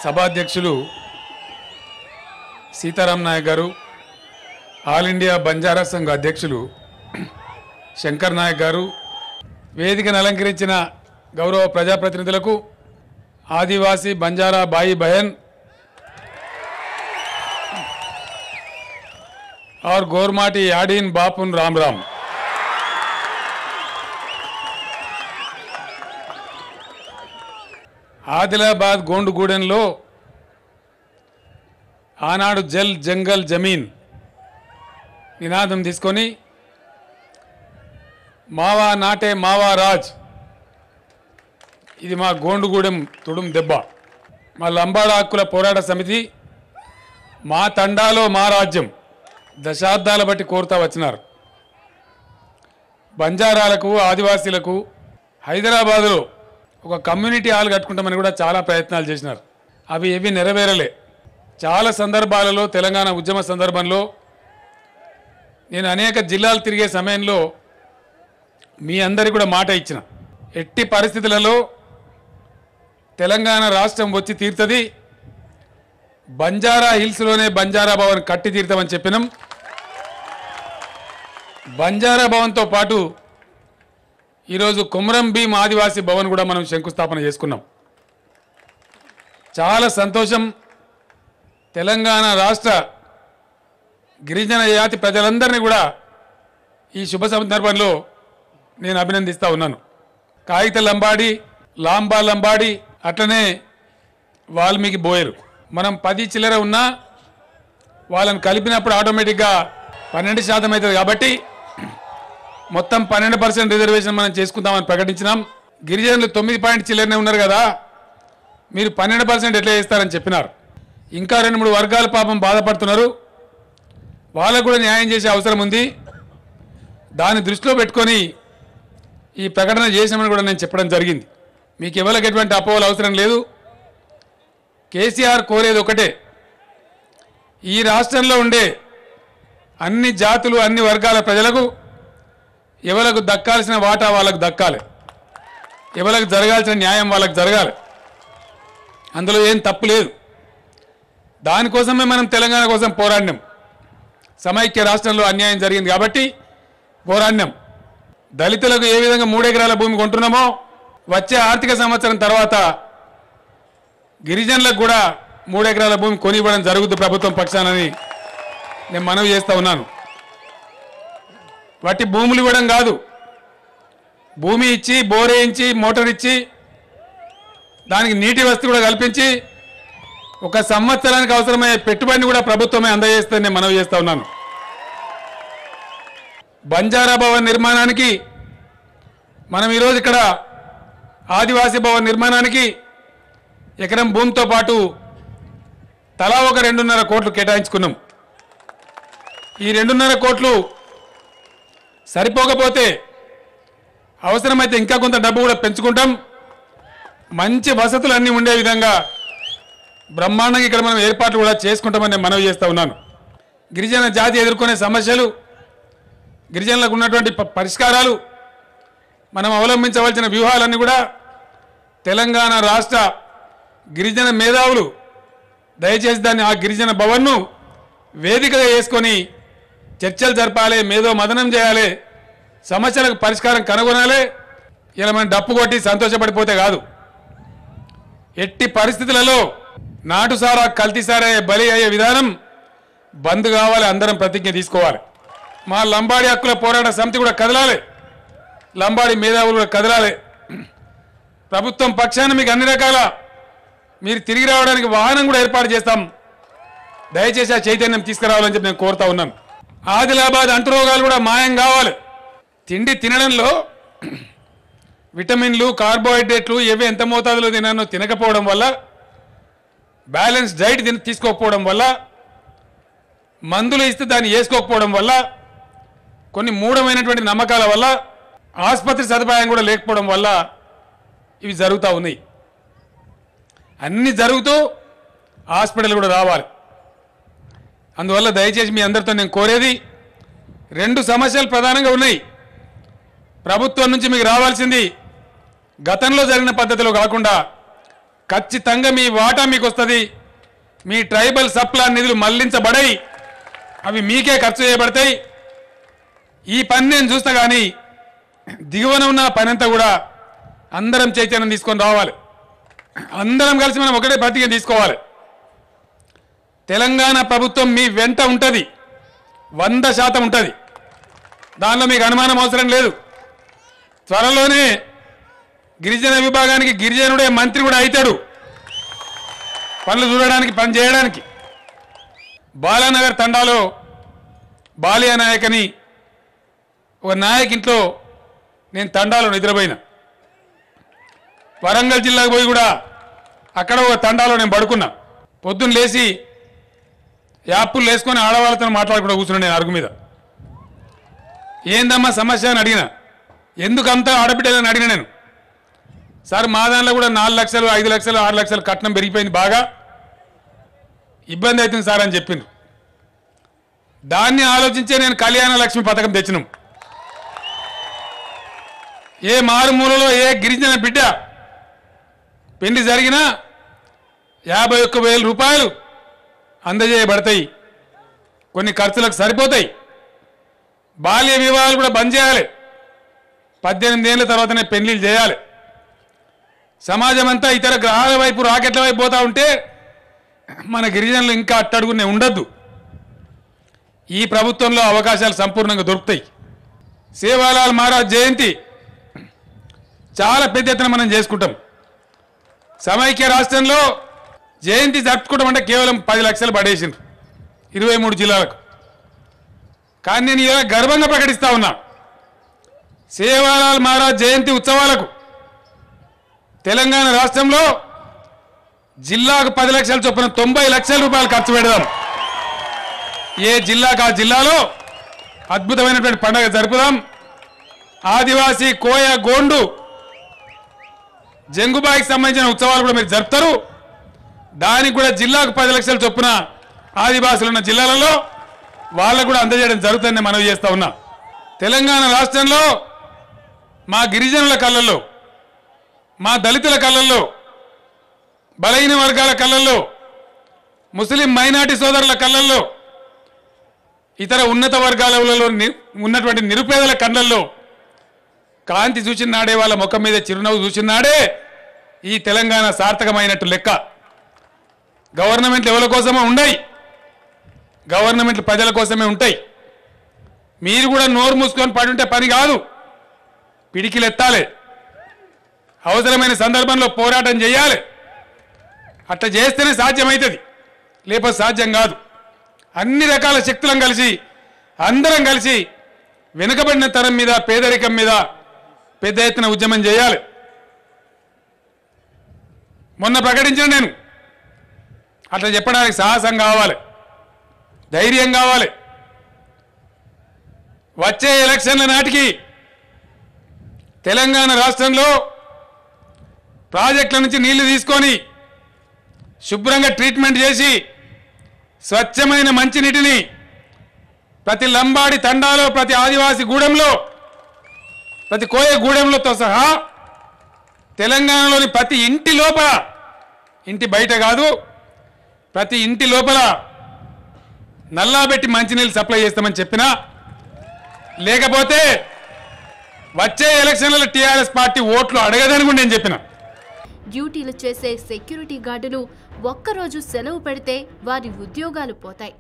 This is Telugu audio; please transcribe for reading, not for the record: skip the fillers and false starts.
సభాధ్యక్షులు సీతారాం నాయక్ గారు, ఆల్ ఇండియా బంజారా సంఘ అధ్యక్షులు శంకర్ నాయక్ గారు, వేదికను అలంకరించిన గౌరవ ప్రజాప్రతినిధులకు, ఆదివాసీ బంజారా భాయి బహన్ और गोरमाटी याडीन बापुन राम राम। ఆదిలాబాద్ గోండుగూడెంలో ఆనాడు జల్ జంగల్ జమీన్ నినాదం తీసుకొని మావా నాటే మావా రాజ్, ఇది మా గోండుగూడెం తుడుం దెబ్బ, మా లంబాడ హక్కుల పోరాట సమితి, మా తండాలో మా రాజ్యం దశాబ్దాల బట్టి కోరుతా వచ్చినారు. బంజారాలకు, ఆదివాసీలకు హైదరాబాదులో ఒక కమ్యూనిటీ హాల్ కట్టుకుంటామని కూడా చాలా ప్రయత్నాలు చేసినారు. అవి ఏవి నెరవేరలే. చాలా సందర్భాలలో తెలంగాణ ఉద్యమ సందర్భంలో నేను అనేక జిల్లాలు తిరిగే సమయంలో మీ అందరికీ కూడా మాట ఇచ్చిన, ఎట్టి పరిస్థితులలో తెలంగాణ రాష్ట్రం వచ్చి తీరుతుంది, బంజారా హిల్స్లోనే బంజారా భవన్ కట్టి తీరుతామని చెప్పినాం. బంజారా భవన్తో పాటు ఈరోజు కుమ్రం భీం ఆదివాసీ భవన్ కూడా మనం శంకుస్థాపన చేసుకున్నాం. చాలా సంతోషం. తెలంగాణ రాష్ట్ర గిరిజన జాతి ప్రజలందరినీ కూడా ఈ శుభ సందర్భంలో నేను అభినందిస్తూ ఉన్నాను. కాగిత లంబాడి, లాంబా లంబాడి, అట్లనే వాల్మీకి బోయరు, మనం 10 చిల్లర ఉన్నా వాళ్ళని కలిపినప్పుడు ఆటోమేటిక్గా 12% అవుతుంది. కాబట్టి మొత్తం 12% రిజర్వేషన్ మనం చేసుకుందామని ప్రకటించినాం. గిరిజనులు 9 పాయింట్ చిల్లరనే ఉన్నారు కదా, మీరు 12% ఎట్లా చేస్తారని చెప్పినారు. ఇంకా 2-3 వర్గాల పాపం బాధపడుతున్నారు, వాళ్ళకు కూడా న్యాయం చేసే అవసరం ఉంది. దాన్ని దృష్టిలో పెట్టుకొని ఈ ప్రకటన చేసామని కూడా నేను చెప్పడం జరిగింది. మీకు ఎవరికి ఎటువంటి అపోహలు అవసరం లేదు. కేసీఆర్ కోరేది ఒకటే, ఈ రాష్ట్రంలో ఉండే అన్ని జాతులు, అన్ని వర్గాల ప్రజలకు ఎవరికి దక్కాల్సిన వాటా వాళ్ళకు దక్కాలి, ఎవరికి జరగాల్సిన న్యాయం వాళ్ళకు జరగాలి. అందులో ఏం తప్పు లేదు. దానికోసమే మనం తెలంగాణ కోసం పోరాడినాం. సమైక్య రాష్ట్రంలో అన్యాయం జరిగింది కాబట్టి పోరాడినాం. దళితులకు ఏ విధంగా 3 ఎకరాల భూమి కొంటున్నామో వచ్చే ఆర్థిక సంవత్సరం తర్వాత గిరిజనులకు కూడా 3 ఎకరాల భూమి కొనివ్వడం జరుగుతుంది ప్రభుత్వం పక్షానని నేను మనవి చేస్తూ ఉన్నాను. వాటి భూములు ఇవ్వడం కాదు, భూమి ఇచ్చి, బోరేయించి, మోటార్ ఇచ్చి, దానికి నీటి వసతి కూడా కల్పించి 1 సంవత్సరానికి అవసరమయ్యే పెట్టుబడిని కూడా ప్రభుత్వమే అందజేస్తుందని నేను మనవి చేస్తూ ఉన్నాను. బంజారా భవన్ నిర్మాణానికి మనం ఈరోజు ఇక్కడ ఆదివాసీ భవన్ నిర్మాణానికి ఎకరం భూమితో పాటు తలా ఒక 2.5 కోట్లు కేటాయించుకున్నాం. ఈ 2.5 కోట్లు సరిపోకపోతే అవసరమైతే ఇంకా కొంత డబ్బు కూడా పెంచుకుంటాం. మంచి వసతులు అన్నీ ఉండే విధంగా బ్రహ్మాండంగా ఇక్కడ మనం ఏర్పాట్లు కూడా చేసుకుంటామని నేను మనవి చేస్తూ ఉన్నాను. గిరిజన జాతి ఎదుర్కొనే సమస్యలు, గిరిజనులకు ఉన్నటువంటి పరిష్కారాలు, మనం అవలంబించవలసిన వ్యూహాలన్నీ కూడా తెలంగాణ రాష్ట్ర గిరిజన మేధావులు దయచేసి దాన్ని, ఆ గిరిజన భవన్ను వేదికగా చేసుకొని చర్చలు జరపాలి, మేధో మదనం చేయాలి, సమస్యలకు పరిష్కారం కనుగొనాలి. ఇలా మనం డప్పు కొట్టి సంతోషపడిపోతే కాదు. ఎట్టి పరిస్థితులలో నాటుసారా, కల్తీసారా బలి అయ్యే విధానం బంద్ కావాలి. అందరం ప్రతిజ్ఞ తీసుకోవాలి. మా లంబాడి హక్కుల పోరాట సమితి కూడా కదలాలి, లంబాడి మేధావులు కూడా కదలాలి. ప్రభుత్వం పక్షాన మీకు అన్ని రకాల మీరు తిరిగి రావడానికి వాహనం కూడా ఏర్పాటు చేస్తాం. దయచేసి ఆ చైతన్యం తీసుకురావాలని చెప్పి నేను కోరుతా ఉన్నాను. ఆదిలాబాద్ అంటురోగాలు కూడా మాయం కావాలి. తిండి తినడంలో విటమిన్లు, కార్బోహైడ్రేట్లు ఏవి ఎంత మోతాదులో తినానో తినకపోవడం వల్ల, బ్యాలెన్స్ డైట్ తీసుకోకపోవడం వల్ల, మందులు ఇస్తే దాన్ని వేసుకోకపోవడం వల్ల, కొన్ని మూఢమైనటువంటి నమ్మకాల వల్ల, ఆసుపత్రి సదుపాయం కూడా లేకపోవడం వల్ల ఇవి జరుగుతూ ఉన్నాయి. అన్నీ జరుగుతూ హాస్పిటల్ కూడా రావాలి. అందువల్ల దయచేసి మీ అందరితో నేను కోరేది, 2 సమస్యలు ప్రధానంగా ఉన్నాయి. ప్రభుత్వం నుంచి మీకు రావాల్సింది గతంలో జరిగిన పద్ధతిలో కాకుండా ఖచ్చితంగా మీ వాటా మీకు వస్తుంది. మీ ట్రైబల్ సప్లాన్ నిధులు మళ్లించబడాయి, అవి మీకే ఖర్చు చేయబడతాయి. ఈ పని నేను చూస్తా కానీ దిగువన ఉన్న పని అంతా కూడా అందరం చైతన్యం తీసుకొని రావాలి. అందరం కలిసి మనం ఒకటే ప్రతిజ్ఞ తీసుకోవాలి. తెలంగాణ ప్రభుత్వం మీ వెంట ఉంటుంది, 100% ఉంటుంది. దానిలో మీకు అనుమానం అవసరం లేదు. త్వరలోనే గిరిజన విభాగానికి గిరిజనుడే మంత్రి కూడా అవుతాడు, పనులు చూడడానికి పని చేయడానికి. బాలానగర్ తండాలో బాలియా నాయక్ అని ఒక నాయక్ ఇంట్లో నేను తండాలో నిద్రపోయినా. వరంగల్ జిల్లాకు పోయి కూడా అక్కడ ఒక తండాలో నేను పడుకున్నా. పొద్దున్న లేచి యాప్లు వేసుకొని ఆడవాళ్ళతో మాట్లాడుకుంటూ కూర్చున్నాను నేను అరుగు మీద. ఏందమ్మా సమస్య అని అడిగిన. ఎందుకంతా ఆడబిడ్డలని అడిగిన నేను. సార్ మా దానిలో కూడా 4 లక్షలు 5 లక్షలు 6 లక్షలు కట్నం పెరిగిపోయింది, బాగా ఇబ్బంది అవుతుంది సార్ అని చెప్పిండ్రు. దాన్ని ఆలోచించే నేను కళ్యాణ లక్ష్మి పథకం తెచ్చినాం. ఏ మారుమూలలో ఏ గిరిజన బిడ్డ పెళ్లి జరిగినా 51,000 రూపాయలు అందజేయబడతాయి. కొన్ని ఖర్చులకు సరిపోతాయి. బాల్య వివాహాలు కూడా బంద్ చేయాలి. 18 ఏళ్ళ తర్వాతనే పెళ్లిళ్ళు చేయాలి. సమాజం అంతా ఇతర గ్రహాల వైపు రాకెట్ల వైపు పోతా ఉంటే మన గిరిజనులు ఇంకా అట్టడుగునే ఉండద్దు. ఈ ప్రభుత్వంలో అవకాశాలు సంపూర్ణంగా దొరుకుతాయి. సేవాలాల్ మహారాజ్ జయంతి చాలా పెద్ద ఎత్తున మనం చేసుకుంటాం. సమైక్య రాష్ట్రంలో జయంతి జరుపుకోవడం అంటే కేవలం 10 లక్షలు పడేసిండ్రు 23 జిల్లాలకు. కానీ నేను ఇలా గర్వంగా ప్రకటిస్తా ఉన్నా, సేవాలాల్ మహారాజ్ జయంతి ఉత్సవాలకు తెలంగాణ రాష్ట్రంలో జిల్లాకు 10 లక్షల చొప్పున 90 లక్షల రూపాయలు ఖర్చు పెడదాం. ఏ జిల్లాకు ఆ జిల్లాలో అద్భుతమైనటువంటి పండుగ జరుపుదాం. ఆదివాసీ కోయ గోండు జంగుబాయికి సంబంధించిన ఉత్సవాలు కూడా మీరు జరుపుతారు. దానికి కూడా జిల్లాకు 10 లక్షల చొప్పున ఆదివాసులు ఉన్న జిల్లాలలో వాళ్ళకు కూడా అందజేయడం జరుగుతుందని మనవి చేస్తా ఉన్నా. తెలంగాణ రాష్ట్రంలో మా గిరిజనుల కళ్ళల్లో, మా దళితుల కళ్ళల్లో, బలహీన వర్గాల కళ్ళల్లో, ముస్లిం మైనార్టీ సోదరుల కళ్ళల్లో, ఇతర ఉన్నత వర్గాలలో ఉన్నటువంటి నిరుపేదల కళ్ళల్లో కాంతి చూసిన నాడే, వాళ్ళ ముఖం మీద చిరునవ్వు చూసిన నాడే ఈ తెలంగాణ సార్థకమైనట్టు లెక్క. గవర్నమెంట్లు ఎవరి కోసమో ఉండయి, గవర్నమెంట్లు ప్రజల కోసమే ఉంటాయి. మీరు కూడా నోరు మూసుకొని పడి ఉంటే పని కాదు, పిడికిలు ఎత్తాలి. అవసరమైన సందర్భంలో పోరాటం చేయాలి. అట్లా చేస్తేనే సాధ్యమవుతుంది, లేకపోతే సాధ్యం కాదు. అన్ని రకాల శక్తులను కలిసి అందరం కలిసి వెనుకబడిన తరం మీద, పేదరికం మీద పెద్ద ఎత్తున ఉద్యమం చేయాలి. మొన్న ప్రకటించిన నేను అట్లా చెప్పడానికి సాహసం కావాలి, ధైర్యం కావాలి. వచ్చే ఎలక్షన్ల నాటికి తెలంగాణ రాష్ట్రంలో ప్రాజెక్టుల నుంచి నీళ్లు తీసుకొని శుభ్రంగా ట్రీట్మెంట్ చేసి స్వచ్ఛమైన మంచినీటిని ప్రతి లంబాడి తండాలో, ప్రతి ఆదివాసి గూడెంలో, ప్రతి కోయ గూడెంలతో సహా తెలంగాణలోని ప్రతి ఇంటి లోపల, ఇంటి బయట కాదు, ప్రతి ఇంటి లోపల నల్లాబెట్టి మంచినీళ్ళు సప్లై చేస్తామని చెప్పినా, లేకపోతే వచ్చే ఎలక్షన్లలో టీఆర్ఎస్ పార్టీ ఓట్లు అడగదని కూడా నేను చెప్పిన. డ్యూటీలు చేసే సెక్యూరిటీ గార్డులు ఒక్కరోజు సెలవు పెడితే వారి ఉద్యోగాలు పోతాయి.